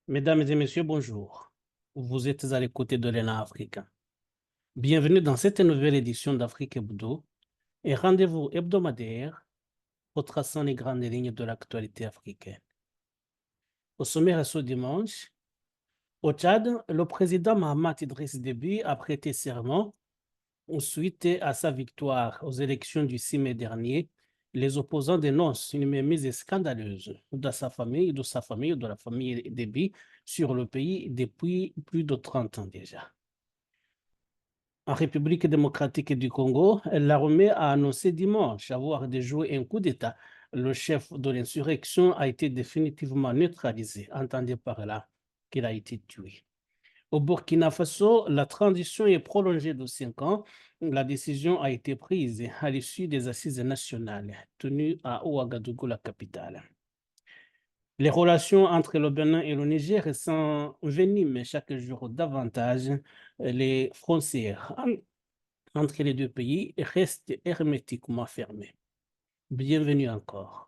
Mesdames et messieurs, bonjour. Vous êtes à l'écoute de l'ENA africain. Bienvenue dans cette nouvelle édition d'Afrique Hebdo, un rendez-vous hebdomadaire retraçant les grandes lignes de l'actualité africaine. Au sommaire ce dimanche, au Tchad, le président Mahamat Idriss Déby a prêté serment suite à sa victoire aux élections du 6 mai dernier. Les opposants dénoncent une mainmise scandaleuse de sa famille, de la famille Déby sur le pays depuis plus de 30 ans déjà. En République démocratique du Congo, l'armée a annoncé dimanche avoir déjoué un coup d'État. Le chef de l'insurrection a été définitivement neutralisé, entendez par là qu'il a été tué. Au Burkina Faso, la transition est prolongée de 5 ans. La décision a été prise à l'issue des assises nationales tenues à Ouagadougou, la capitale. Les relations entre le Bénin et le Niger s'enveniment chaque jour davantage. Les frontières entre les deux pays restent hermétiquement fermées. Bienvenue encore.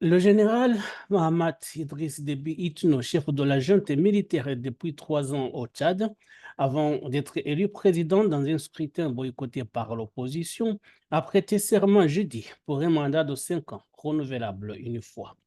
Le général Mahamat Idriss Déby Itno, chef de la junte militaire depuis 3 ans au Tchad, avant d'être élu président dans un scrutin boycotté par l'opposition, a prêté serment jeudi pour un mandat de 5 ans, renouvelable une fois.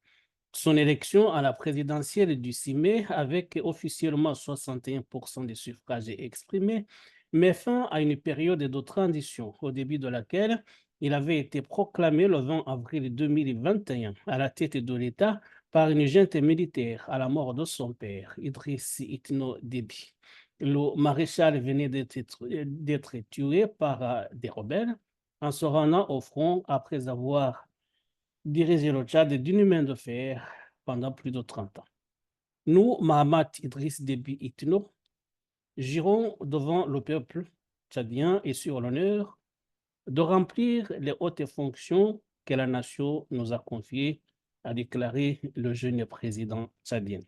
Son élection à la présidentielle du 6 mai, avec officiellement 61% des suffrages exprimés, met fin à une période de transition au début de laquelle il avait été proclamé le 20 avril 2021 à la tête de l'État par une junte militaire à la mort de son père, Idriss Itno Déby. Le maréchal venait d'être tué par des rebelles en se rendant au front après avoir dirigé le Tchad d'une main de fer pendant plus de 30 ans. Nous, Mahamat Idriss Déby Itno, jurons devant le peuple tchadien et sur l'honneur de remplir les hautes fonctions que la nation nous a confiées, a déclaré le jeune président tchadien.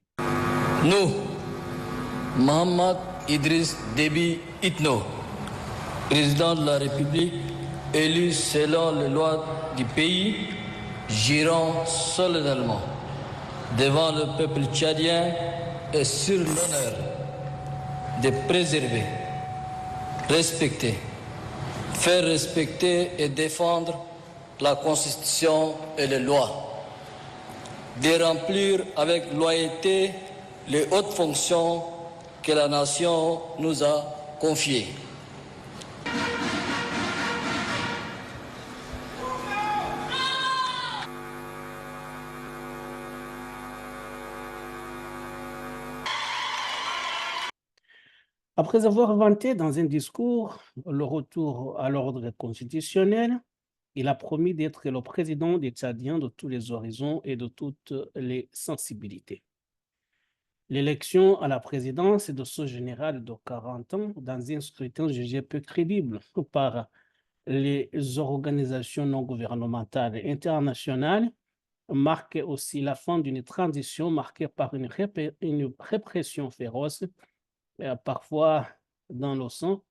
Nous, Mahamat Idriss Déby Itno, président de la République, élu selon les lois du pays, jurons solennellement devant le peuple tchadien et sur l'honneur de préserver, respecter, faire respecter et défendre la Constitution et les lois, de remplir avec loyauté les hautes fonctions que la nation nous a confiées. Après avoir vanté dans un discours le retour à l'ordre constitutionnel, il a promis d'être le président des Tchadiens de tous les horizons et de toutes les sensibilités. L'élection à la présidence de ce général de 40 ans dans un scrutin jugé peu crédible par les organisations non gouvernementales internationales marque aussi la fin d'une transition marquée par une répression féroce, parfois dans le sang,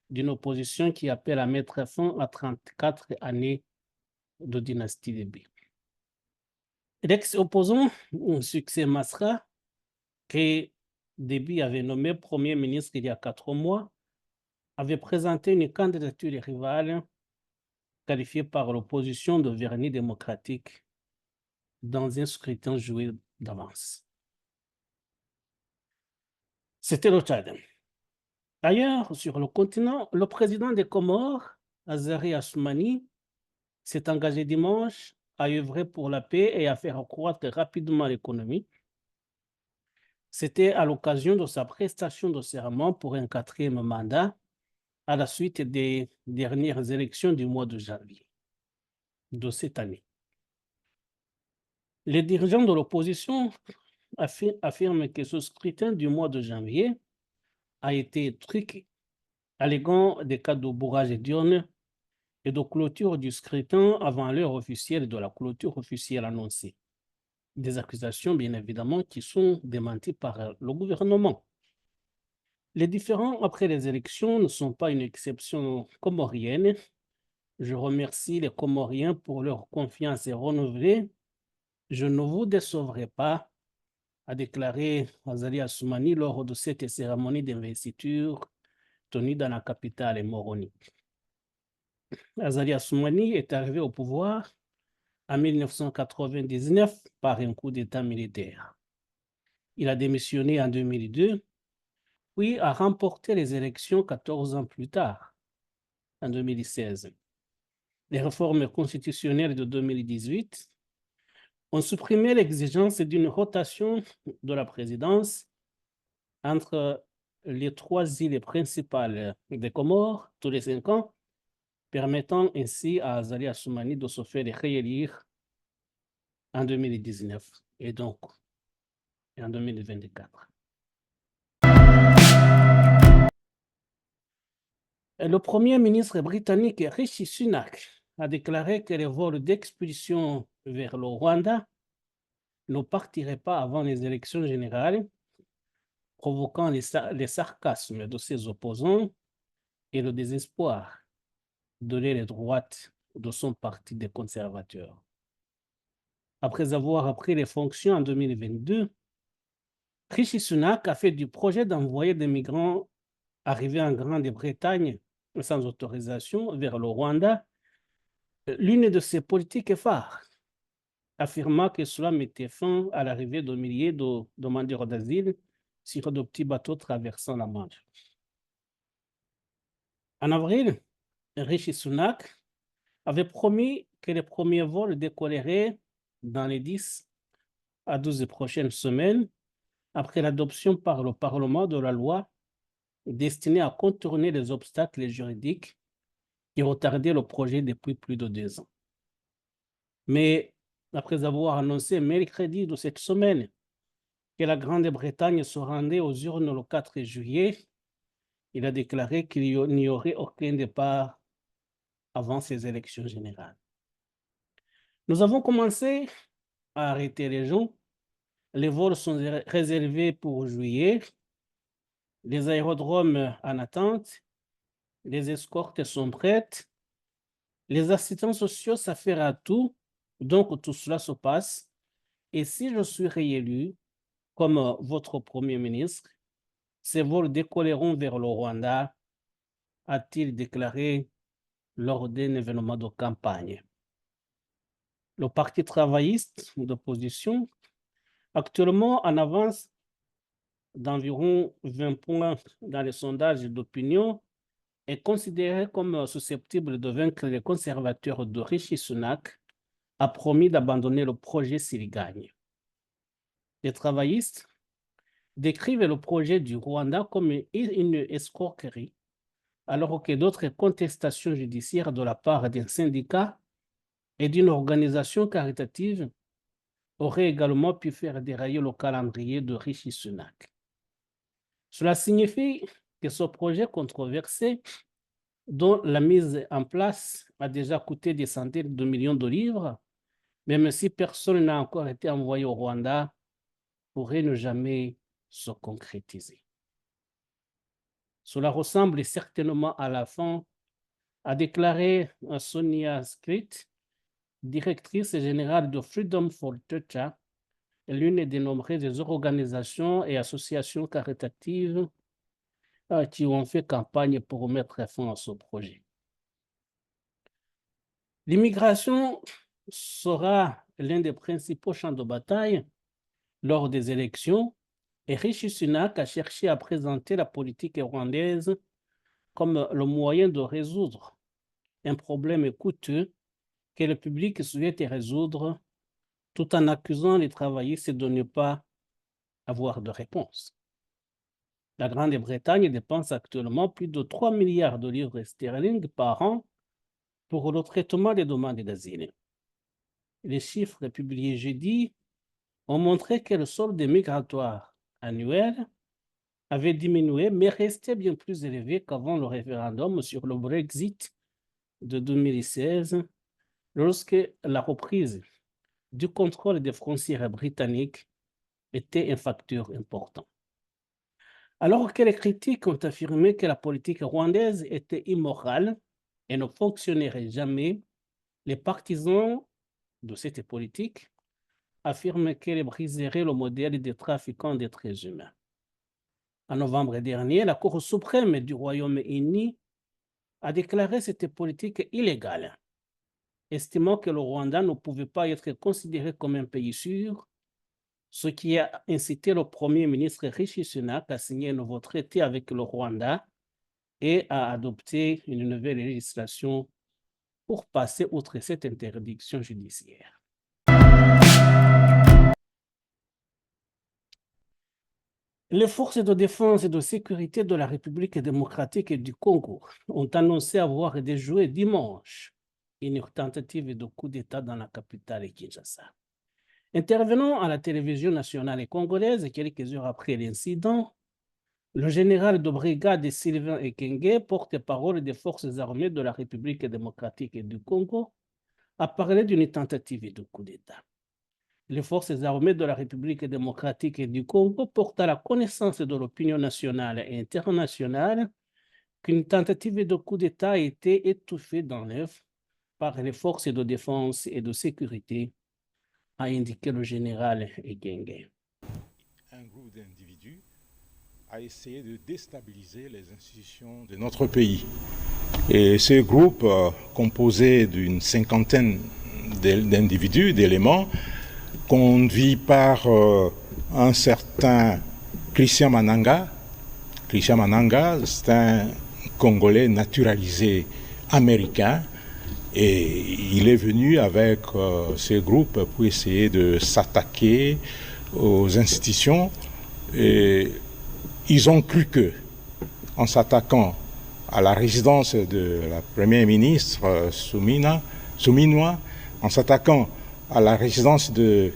d'une opposition qui appelle à mettre fin à 34 années de dynastie Déby. L'ex-opposant, Succès Masra, que Déby avait nommé Premier ministre il y a 4 mois, avait présenté une candidature rivale qualifiée par l'opposition de vernis démocratique dans un scrutin joué d'avance. C'était le Tchad. Ailleurs, sur le continent, le président des Comores, Azari Assoumani, s'est engagé dimanche à œuvrer pour la paix et à faire croître rapidement l'économie. C'était à l'occasion de sa prestation de serment pour un 4e mandat à la suite des dernières élections du mois de janvier de cette année. Les dirigeants de l'opposition affirment que ce scrutin du mois de janvier a été truqué, alléguant des cas de bourrage d'urnes et de clôture du scrutin avant l'heure officielle de la clôture officielle annoncée. Des accusations, bien évidemment, qui sont démenties par le gouvernement. Les différends après les élections ne sont pas une exception comorienne. Je remercie les Comoriens pour leur confiance renouvelée. Je ne vous décevrai pas, a déclaré Azali Assoumani lors de cette cérémonie d'investiture tenue dans la capitale Moroni. Azali Assoumani est arrivé au pouvoir en 1999 par un coup d'État militaire. Il a démissionné en 2002, puis a remporté les élections 14 ans plus tard, en 2016. Les réformes constitutionnelles de 2018 ont supprimé l'exigence d'une rotation de la présidence entre les 3 îles principales des Comores tous les 5 ans, permettant ainsi à Azali Assoumani de se faire réélire en 2019 et donc en 2024. Le Premier ministre britannique Rishi Sunak a déclaré que les vols d'expulsion vers le Rwanda ne partiraient pas avant les élections générales, provoquant les sarcasmes de ses opposants et le désespoir de l'aile droite de son parti des conservateurs. Après avoir pris les fonctions en 2022, Rishi Sunak a fait du projet d'envoyer des migrants arrivés en Grande-Bretagne sans autorisation vers le Rwanda l'une de ses politiques phares, affirmant que cela mettait fin à l'arrivée de milliers de demandeurs d'asile sur de petits bateaux traversant la Manche. En avril, Rishi Sunak avait promis que les premiers vols décolleraient dans les 10 à 12 prochaines semaines après l'adoption par le Parlement de la loi destinée à contourner les obstacles juridiques qui retardaient le projet depuis plus de 2 ans. Mais après avoir annoncé mercredi de cette semaine que la Grande-Bretagne se rendait aux urnes le 4 juillet, il a déclaré qu'il n'y aurait aucun départ avant ces élections générales. Nous avons commencé à arrêter les gens. Les vols sont réservés pour juillet. Les aérodromes en attente. Les escortes sont prêtes. Les assistants sociaux s'affairent à tout. Donc, tout cela se passe. Et si je suis réélu comme votre Premier ministre, ces vols décolleront vers le Rwanda, a-t-il déclaré lors d'un événement de campagne. Le Parti travailliste d'opposition, actuellement en avance d'environ 20 points dans les sondages d'opinion, est considéré comme susceptible de vaincre les conservateurs de Rishi Sunak, a promis d'abandonner le projet s'il gagne. Les travaillistes décrivent le projet du Rwanda comme une escroquerie, alors que d'autres contestations judiciaires de la part d'un syndicat et d'une organisation caritative auraient également pu faire dérailler le calendrier de Rishi Sunak. Cela signifie que ce projet controversé, dont la mise en place a déjà coûté des centaines de millions de livres, même si personne n'a encore été envoyé au Rwanda, pourrait ne jamais se concrétiser. Cela ressemble certainement à la fin, a déclaré Sonia Skrit, directrice générale de Freedom for Torture, l'une des nombreuses organisations et associations caritatives qui ont fait campagne pour mettre fin à ce projet. L'immigration sera l'un des principaux champs de bataille lors des élections et Rishi Sunak a cherché à présenter la politique rwandaise comme le moyen de résoudre un problème coûteux que le public souhaite résoudre tout en accusant les travaillistes de ne pas avoir de réponse. La Grande-Bretagne dépense actuellement plus de 3 milliards de livres sterling par an pour le traitement des demandes d'asile. Les chiffres publiés jeudi ont montré que le solde migratoire annuel avait diminué, mais restait bien plus élevé qu'avant le référendum sur le Brexit de 2016, lorsque la reprise du contrôle des frontières britanniques était un facteur important. Alors que les critiques ont affirmé que la politique rwandaise était immorale et ne fonctionnerait jamais, les partisans de cette politique affirment qu'elle briserait le modèle des trafiquants d'êtres humains. En novembre dernier, la Cour suprême du Royaume-Uni a déclaré cette politique illégale, estimant que le Rwanda ne pouvait pas être considéré comme un pays sûr, ce qui a incité le Premier ministre Rishi Sunak à signer un nouveau traité avec le Rwanda et à adopter une nouvelle législation pour passer outre cette interdiction judiciaire. Les forces de défense et de sécurité de la République démocratique du Congo ont annoncé avoir déjoué dimanche une tentative de coup d'État dans la capitale Kinshasa. Intervenant à la télévision nationale congolaise quelques heures après l'incident, le général de brigade Sylvain Ekenge, porte-parole des forces armées de la République démocratique du Congo, a parlé d'une tentative de coup d'État. Les forces armées de la République démocratique du Congo portent à la connaissance de l'opinion nationale et internationale qu'une tentative de coup d'État a été étouffée dans l'œuvre par les forces de défense et de sécurité, a indiqué le général Ekenge. Un groupe d'individus a essayé de déstabiliser les institutions de notre pays. Et ce groupe, composé d'une cinquantaine d'individus, d'éléments, conduit par un certain Christian Mananga. Christian Mananga, c'est un Congolais naturalisé américain. Et il est venu avec ce groupe pour essayer de s'attaquer aux institutions. Et ils ont cru que, en s'attaquant à la résidence de la première ministre Souminois, en s'attaquant à la résidence du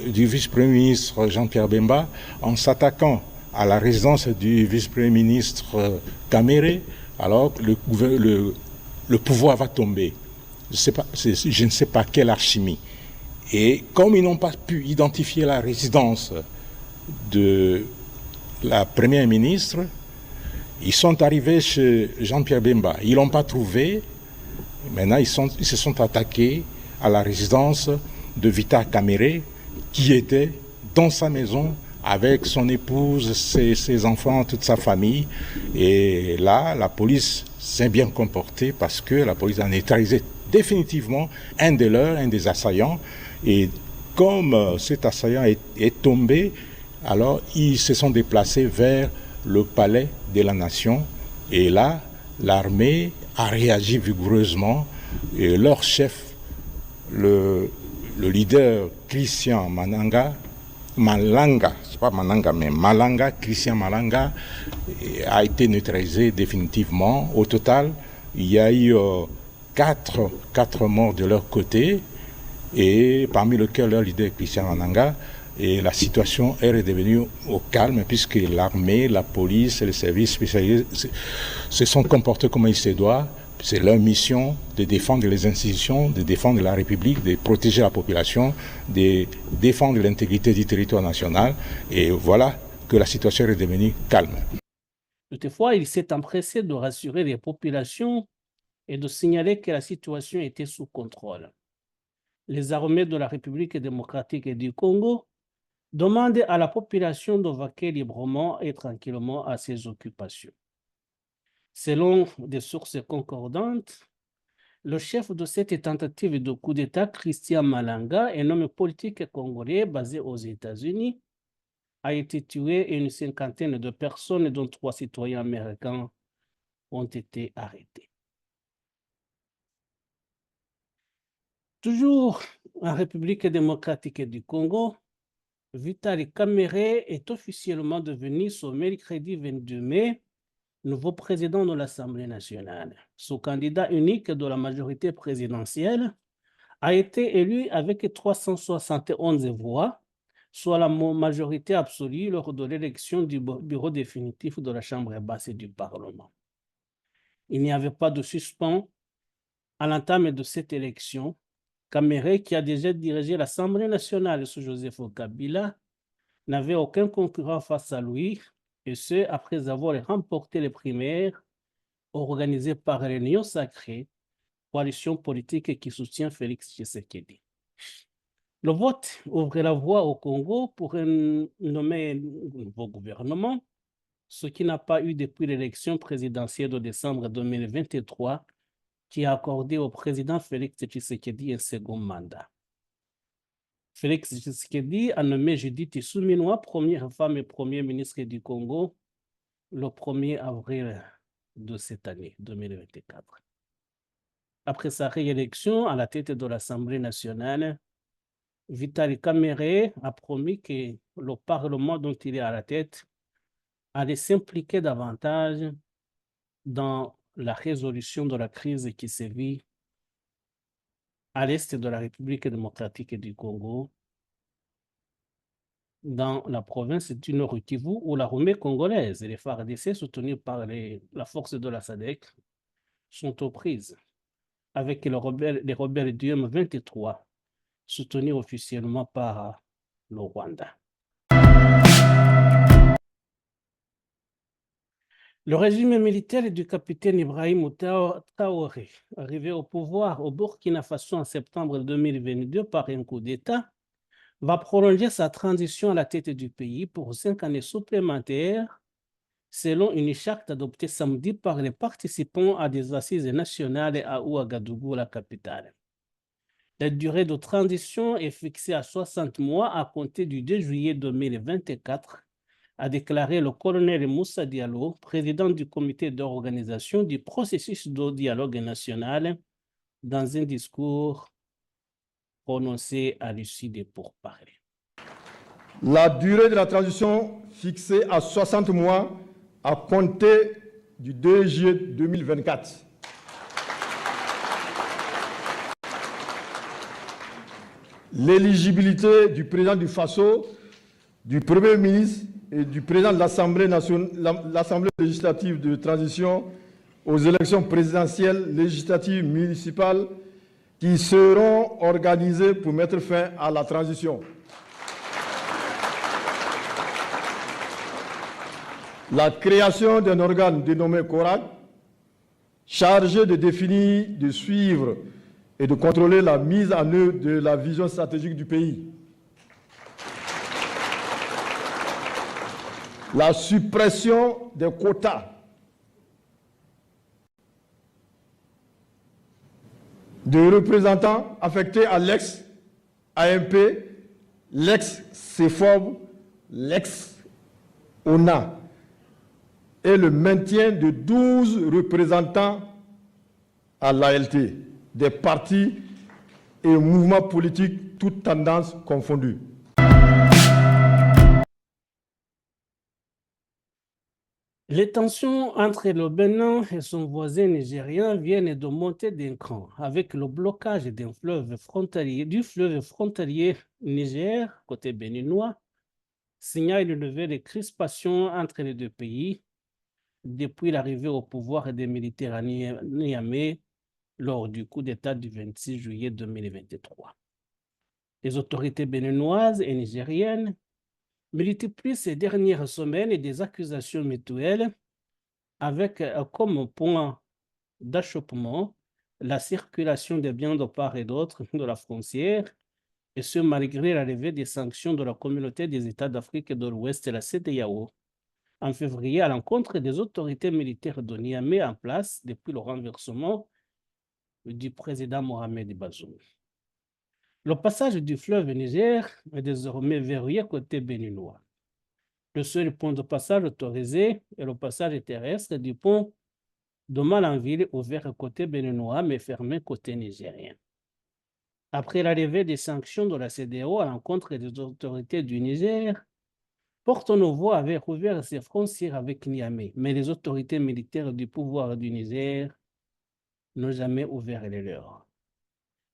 vice-premier ministre Jean-Pierre Bemba, en s'attaquant à la résidence du vice-premier ministre Kamere, alors le pouvoir va tomber. Je ne sais pas quelle alchimie. Et comme ils n'ont pas pu identifier la résidence de la première ministre, ils sont arrivés chez Jean-Pierre Bemba. Ils ne l'ont pas trouvé. Maintenant, ils se sont attaqués à la résidence de Vita Kamere, qui était dans sa maison avec son épouse, ses enfants, toute sa famille. Et là, la police s'est bien comportée parce que la police a neutralisé définitivement un des assaillants. Et comme cet assaillant est tombé, alors ils se sont déplacés vers le palais de la nation. Et là, l'armée a réagi vigoureusement. Et leur chef, le leader Christian Malanga, c'est pas Mananga, mais Malanga, Christian Malanga, a été neutralisé définitivement. Au total, il y a eu quatre morts de leur côté, et parmi lesquels leur leader Christian Malanga. Et la situation est redevenue au calme puisque l'armée, la police et les services spécialisés se sont comportés comme il se doit. C'est leur mission de défendre les institutions, de défendre la République, de protéger la population, de défendre l'intégrité du territoire national. Et voilà que la situation est redevenue calme. Toutefois, il s'est empressé de rassurer les populations et de signaler que la situation était sous contrôle. Les armées de la République démocratique du Congo demandent à la population de vaquer librement et tranquillement à ses occupations. Selon des sources concordantes, le chef de cette tentative de coup d'État, Christian Malanga, un homme politique congolais basé aux États-Unis, a été tué et une cinquantaine de personnes, dont 3 citoyens américains, ont été arrêtés. Toujours en République démocratique du Congo, Vital Kamerhe est officiellement devenu ce mercredi 22 mai nouveau président de l'Assemblée nationale. Ce candidat unique de la majorité présidentielle a été élu avec 371 voix, soit la majorité absolue lors de l'élection du bureau définitif de la Chambre basse du Parlement. Il n'y avait pas de suspens à l'entame de cette élection. Kamerhe, qui a déjà dirigé l'Assemblée nationale sous Joseph Kabila, n'avait aucun concurrent face à lui et ce, après avoir remporté les primaires organisées par l'Union sacrée, coalition politique qui soutient Félix Tshisekedi. Le vote ouvre la voie au Congo pour nommer un nouveau gouvernement, ce qui n'a pas eu depuis l'élection présidentielle de décembre 2023 qui a accordé au président Félix Tshisekedi un second mandat. Félix Tshisekedi a nommé Judith Suminwa première femme et premier ministre du Congo le 1er avril de cette année 2024. Après sa réélection à la tête de l'Assemblée nationale, Vital Kamerhe a promis que le Parlement dont il est à la tête allait s'impliquer davantage dans la résolution de la crise qui sévit à l'est de la République démocratique du Congo, dans la province du Nord Kivu, où l'armée congolaise et les FARDC, soutenus par la force de la SADC, sont aux prises avec les rebelles du M23, soutenus officiellement par le Rwanda. Le régime militaire du capitaine Ibrahim Traoré, arrivé au pouvoir au Burkina Faso en septembre 2022 par un coup d'État, va prolonger sa transition à la tête du pays pour 5 années supplémentaires, selon une charte adoptée samedi par les participants à des assises nationales à Ouagadougou, la capitale. La durée de transition est fixée à 60 mois à compter du 2 juillet 2024, a déclaré le colonel Moussa Diallo, président du comité d'organisation du processus de dialogue national, dans un discours prononcé à l'issue des pourparlers. La durée de la transition fixée à 60 mois à compter du 2 juillet 2024. L'éligibilité du président du FASO, du Premier ministre et du président de l'Assemblée législative de transition aux élections présidentielles, législatives, municipales qui seront organisées pour mettre fin à la transition. La création d'un organe dénommé CORAC, chargé de définir, de suivre et de contrôler la mise en œuvre de la vision stratégique du pays. La suppression des quotas de représentants affectés à l'ex-AMP, l'ex-CEFOB, l'ex-ONA et le maintien de 12 représentants à l'ALT, des partis et mouvements politiques, toutes tendances confondues. Les tensions entre le Bénin et son voisin nigérien viennent de monter d'un cran avec le blocage du fleuve frontalier Niger, côté béninois, signale une nouvelle crispation entre les deux pays depuis l'arrivée au pouvoir des militaires à Niamey lors du coup d'État du 26 juillet 2023. Les autorités béninoises et nigériennes multiplient ces dernières semaines des accusations mutuelles avec comme point d'achoppement la circulation des biens de part et d'autre de la frontière, et ce malgré la levée des sanctions de la Communauté des États d'Afrique de l'Ouest et la CEDEAO en février à l'encontre des autorités militaires de Niamey en place depuis le renversement du président Mohamed Bazoum. Le passage du fleuve Niger est désormais verrouillé côté béninois. Le seul point de passage autorisé est le passage terrestre du pont de Malanville ouvert côté béninois mais fermé côté nigérien. Après la levée des sanctions de la CEDEAO à l'encontre des autorités du Niger, Porto Novo avait rouvert ses frontières avec Niamey, mais les autorités militaires du pouvoir du Niger n'ont jamais ouvert les leurs.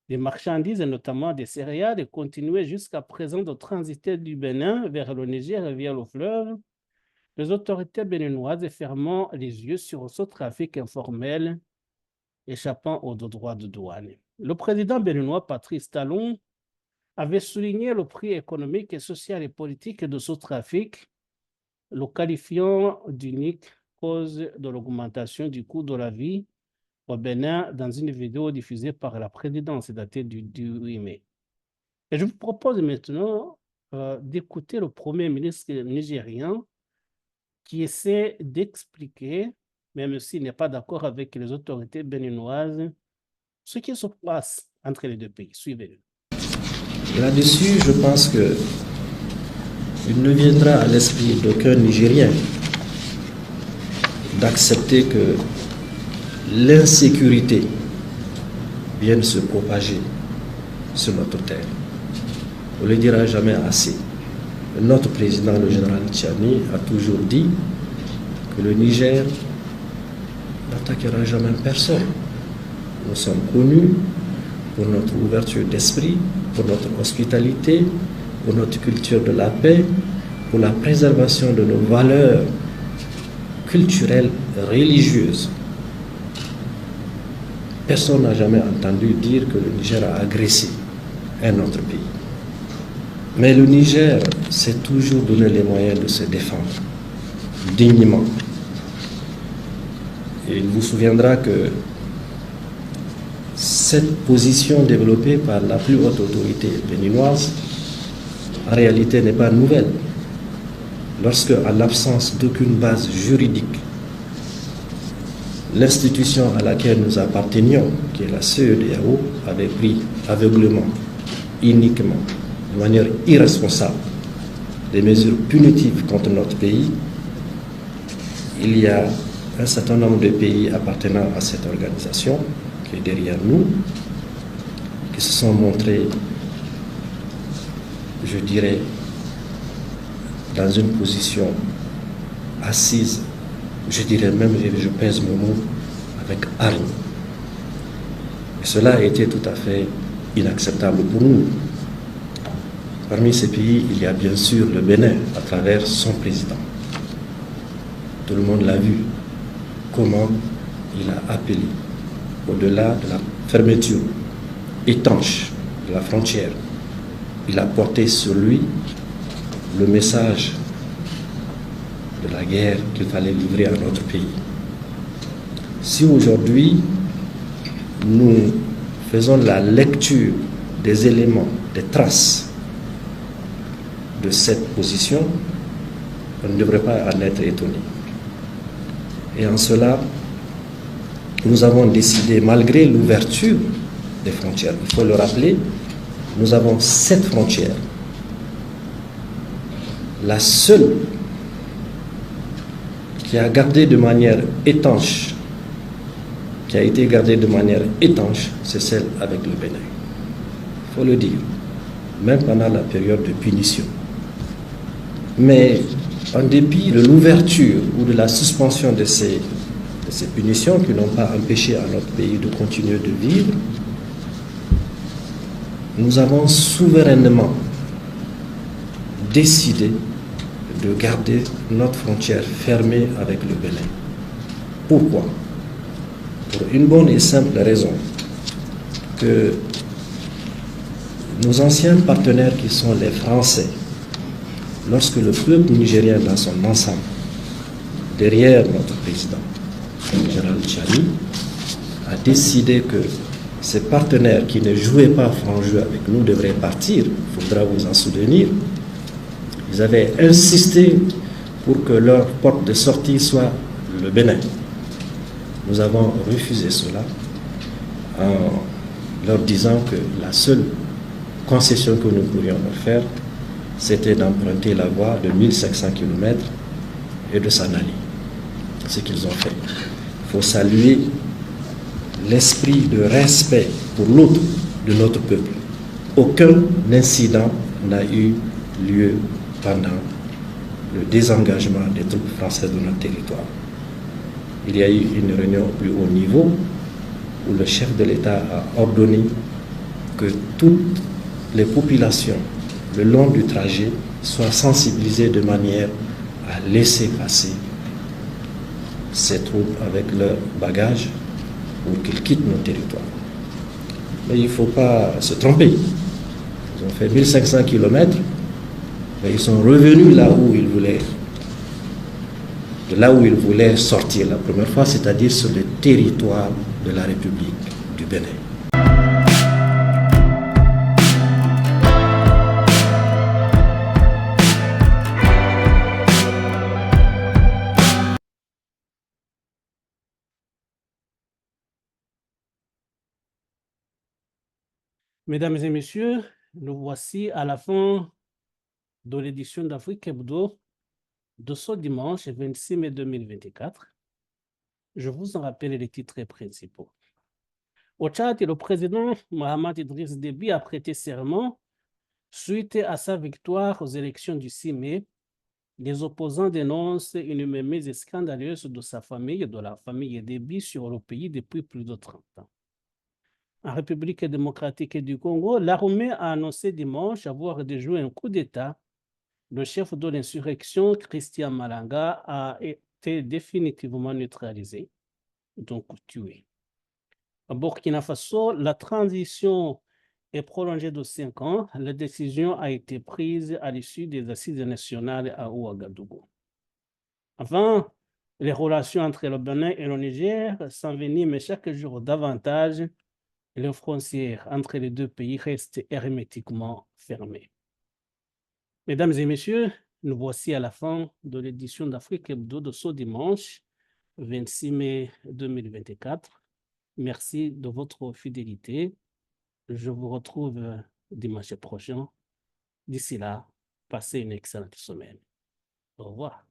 Les marchandises, notamment des céréales, continuaient jusqu'à présent de transiter du Bénin vers le Niger via le fleuve, les autorités béninoises fermant les yeux sur ce trafic informel échappant aux droits de douane. Le président béninois Patrice Talon avait souligné le prix économique, social et politique de ce trafic, le qualifiant d'unique cause de l'augmentation du coût de la vie au Bénin dans une vidéo diffusée par la présidence datée du 8 mai. Et je vous propose maintenant d'écouter le Premier ministre nigérien qui essaie d'expliquer, même s'il n'est pas d'accord avec les autorités béninoises, ce qui se passe entre les deux pays. Suivez-le. Là-dessus, je pense que il ne viendra à l'esprit d'aucun Nigérien d'accepter que l'insécurité vienne se propager sur notre terre. On ne le dira jamais assez. Notre président, le général Tchiani, a toujours dit que le Niger n'attaquera jamais personne. Nous sommes connus pour notre ouverture d'esprit, pour notre hospitalité, pour notre culture de la paix, pour la préservation de nos valeurs culturelles et religieuses. Personne n'a jamais entendu dire que le Niger a agressé un autre pays. Mais le Niger s'est toujours donné les moyens de se défendre dignement. Et il vous souviendra que cette position développée par la plus haute autorité béninoise, en réalité, n'est pas nouvelle. Lorsque, en l'absence d'aucune base juridique, l'institution à laquelle nous appartenions, qui est la CEDEAO, avait pris aveuglément, uniquement, de manière irresponsable, des mesures punitives contre notre pays, il y a un certain nombre de pays appartenant à cette organisation, qui est derrière nous, qui se sont montrés, je dirais, dans une position assise, je dirais même, je pèse mon mot, avec hargne. Et cela a été tout à fait inacceptable pour nous. Parmi ces pays, il y a bien sûr le Bénin, à travers son président. Tout le monde l'a vu, comment il a appelé, au-delà de la fermeture étanche de la frontière, il a porté sur lui le message de la guerre qu'il fallait livrer à notre pays. Si aujourd'hui, nous faisons la lecture des éléments, des traces de cette position, on ne devrait pas en être étonné. Et en cela, nous avons décidé, malgré l'ouverture des frontières, il faut le rappeler, nous avons 7 frontières. La seule qui a gardé de manière étanche, qui a été gardée de manière étanche, c'est celle avec le Bénin. Il faut le dire, même pendant la période de punition. Mais en dépit de l'ouverture ou de la suspension de ces punitions qui n'ont pas empêché à notre pays de continuer de vivre, nous avons souverainement décidé de garder notre frontière fermée avec le Bénin. Pourquoi? Pour une bonne et simple raison, que nos anciens partenaires qui sont les Français, lorsque le peuple nigérien dans son ensemble, derrière notre président, le général Tchiani, a décidé que ces partenaires qui ne jouaient pas franc jeu avec nous devraient partir, il faudra vous en souvenir. Ils avaient insisté pour que leur porte de sortie soit le Bénin. Nous avons refusé cela en leur disant que la seule concession que nous pourrions leur faire, c'était d'emprunter la voie de 1500 km et de s'en aller. Ce qu'ils ont fait. Il faut saluer l'esprit de respect pour l'autre de notre peuple. Aucun incident n'a eu lieu pendant le désengagement des troupes françaises de notre territoire. Il y a eu une réunion au plus haut niveau où le chef de l'État a ordonné que toutes les populations le long du trajet soient sensibilisées de manière à laisser passer ces troupes avec leurs bagages ou qu'ils quittent nos territoires. Mais il ne faut pas se tromper. Ils ont fait 1500 km, mais ils sont revenus là où ils voulaient de là où ils voulaient sortir la première fois, c'est-à-dire sur le territoire de la République du Bénin. Mesdames et messieurs, nous voici à la fin de l'édition d'Afrique Hebdo de ce dimanche 26 mai 2024. Je vous en rappelle les titres principaux. Au Tchad, le président Mohamed Idriss Déby a prêté serment suite à sa victoire aux élections du 6 mai. Les opposants dénoncent une mainmise scandaleuse de sa famille et de la famille Déby sur le pays depuis plus de 30 ans. En République démocratique du Congo, l'armée a annoncé dimanche avoir déjoué un coup d'État. Le chef de l'insurrection, Christian Malanga, a été définitivement neutralisé, donc tué. À Burkina Faso, la transition est prolongée de 5 ans. La décision a été prise à l'issue des assises nationales à Ouagadougou. Enfin, les relations entre le Bénin et le Niger s'enveniment chaque jour davantage. Les frontières entre les deux pays restent hermétiquement fermées. Mesdames et messieurs, nous voici à la fin de l'édition d'Afrique Hebdo de ce dimanche 26 mai 2024. Merci de votre fidélité. Je vous retrouve dimanche prochain. D'ici là, passez une excellente semaine. Au revoir.